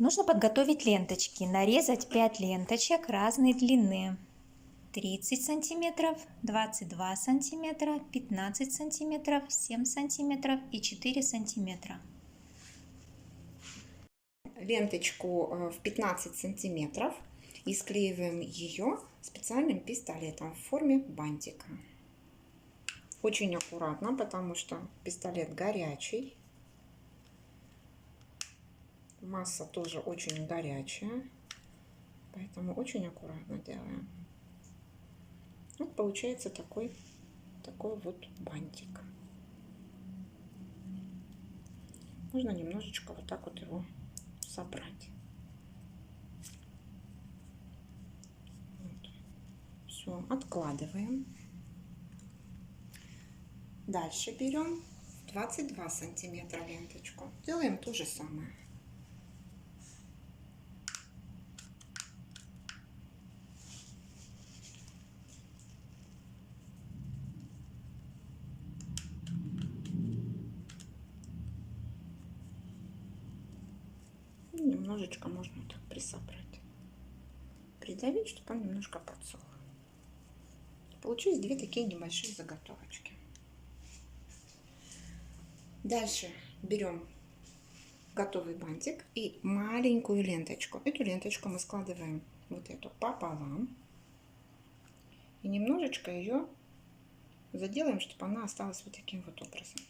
Нужно подготовить ленточки. Нарезать 5 ленточек разной длины. 30 сантиметров, 22 сантиметра, 15 сантиметров, 7 сантиметров и 4 сантиметра. Ленточку в 15 сантиметров и склеиваем ее специальным пистолетом в форме бантика. Очень аккуратно, потому что пистолет горячий. Масса тоже очень горячая, поэтому очень аккуратно делаем. Вот получается такой вот бантик. Можно немножечко вот так вот его собрать. Вот. Все, откладываем. Дальше берем 22 сантиметра ленточку. Делаем то же самое. И немножечко можно так присобрать. Придавить, чтобы он немножко подсох. Получились две такие небольшие заготовочки. Дальше берем готовый бантик и маленькую ленточку. Эту ленточку мы складываем вот эту пополам. И немножечко ее заделаем, чтобы она осталась вот таким вот образом.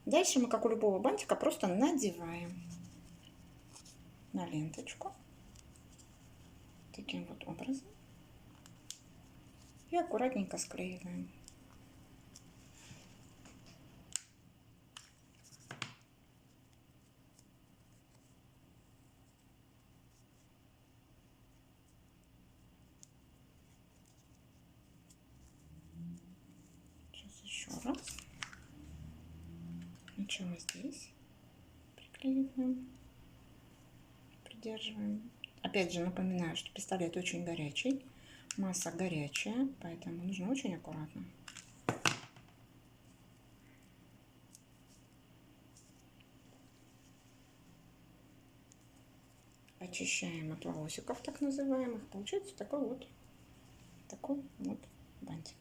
Дальше мы, как у любого бантика, просто надеваем на ленточку таким вот образом и аккуратненько склеиваем. Сейчас еще раз. Сначала здесь приклеиваем, придерживаем. Опять же напоминаю, что пистолет очень горячий, масса горячая, поэтому нужно очень аккуратно. Очищаем от волосиков, так называемых. Получается такой вот бантик.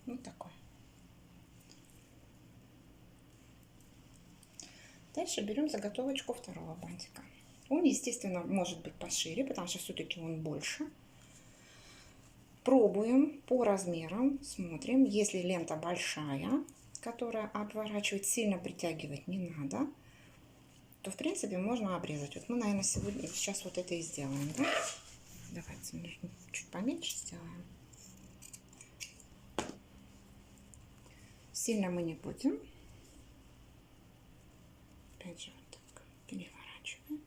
Вот такой. Дальше берем заготовочку второго бантика. Он, естественно, может быть пошире, потому что все-таки он больше. Пробуем по размерам, смотрим. Если лента большая, которая обворачивать, сильно притягивать не надо, то в принципе можно обрезать. Вот мы, наверное, сейчас вот это и сделаем. Да? Давайте чуть поменьше сделаем. Сильно мы не будем. Опять же вот так переворачиваем.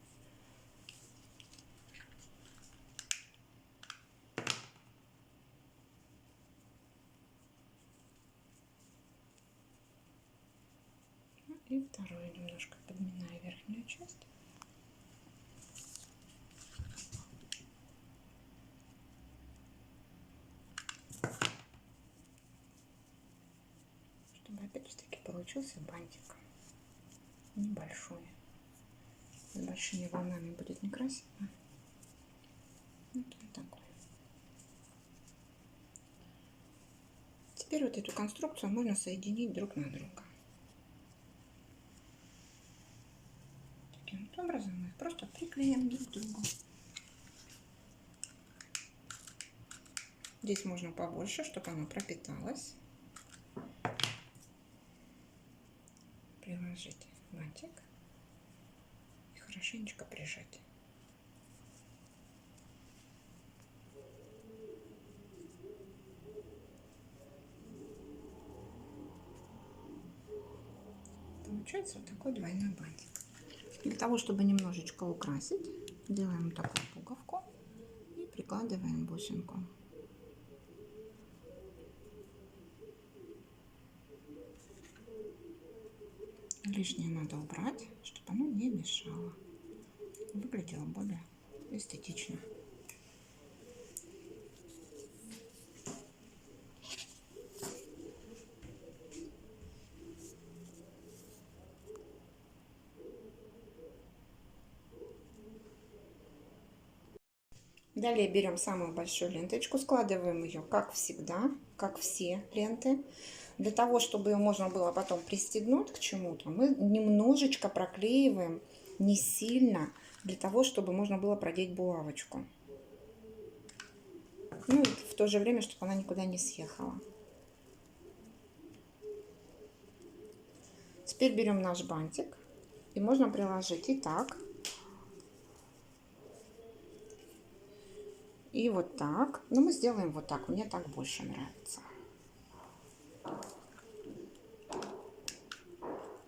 И вторую немножко подминая верхнюю часть. Чтобы опять-таки получился бантик небольшой. С большими волнами будет некрасиво. Вот такой. Теперь вот эту конструкцию можно соединить друг на друга. Таким вот образом мы их просто приклеим друг к другу. Здесь можно побольше, чтобы оно пропиталось. Приложить бантик и хорошенечко прижать. Получается вот такой двойной бантик. Для того, чтобы немножечко украсить, делаем такую пуговку и прикладываем бусинку. Лишнее надо убрать, чтобы оно не мешало. Выглядело более эстетично. Далее берем самую большую ленточку, складываем ее, как всегда, как все ленты. Для того, чтобы ее можно было потом пристегнуть к чему-то, мы немножечко проклеиваем, не сильно, для того, чтобы можно было продеть булавочку. Ну и в то же время, чтобы она никуда не съехала. Теперь берем наш бантик и можно приложить и так, и вот так. Но мы сделаем вот так, мне так больше нравится.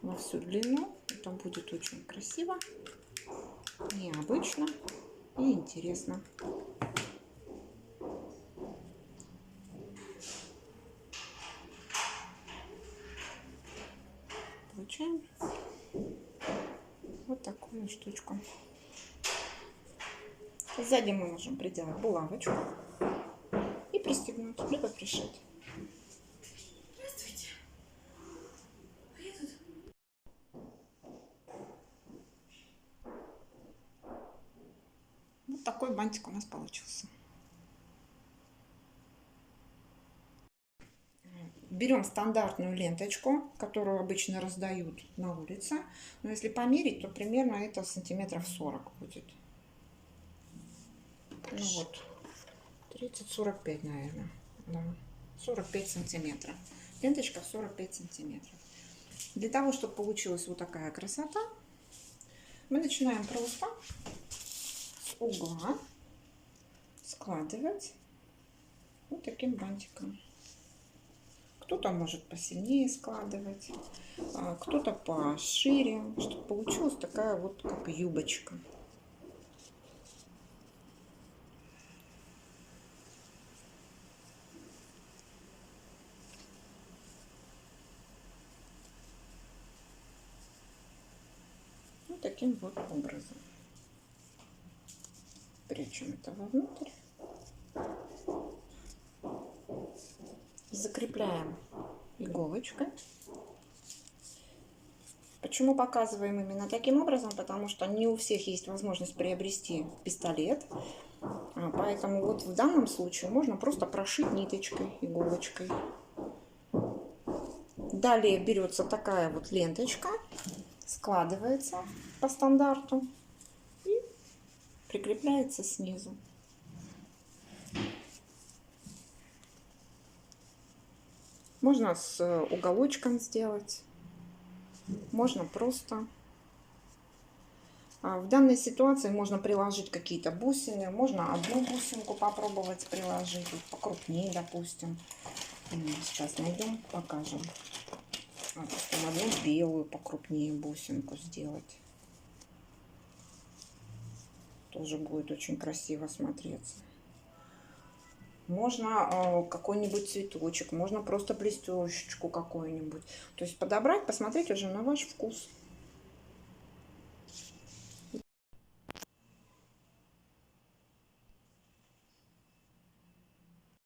Во всю длину. Это будет очень красиво, необычно и интересно. Получаем вот такую штучку. Сзади мы можем приделать булавочку и пристегнуть, либо пришить. Здравствуйте. А я тут. Вот такой бантик у нас получился. Берем стандартную ленточку, которую обычно раздают на улице. Но если померить, то примерно это сантиметров 40 будет. Ну вот, 30-45, наверное. Да. 45 сантиметров. Ленточка в 45 сантиметров. Для того, чтобы получилась вот такая красота, мы начинаем просто с угла складывать вот таким бантиком. Кто-то может посильнее складывать, кто-то пошире, чтобы получилась такая вот как юбочка. Вот таким вот образом. Прячем это вовнутрь. Закрепляем иголочкой. Почему показываем именно таким образом? Потому что не у всех есть возможность приобрести пистолет. Поэтому вот в данном случае можно просто прошить ниточкой, иголочкой. Далее берется такая вот ленточка, складывается по стандарту и прикрепляется снизу. Можно с уголочком сделать, можно просто. В данной ситуации можно приложить какие-то бусины, можно одну бусинку попробовать приложить, вот покрупнее, допустим. Сейчас найдем, покажем. Допустим, одну белую покрупнее бусинку сделать. Тоже будет очень красиво смотреться. Можно какой-нибудь цветочек, можно просто блестёшечку какую-нибудь. То есть подобрать, посмотреть уже на ваш вкус.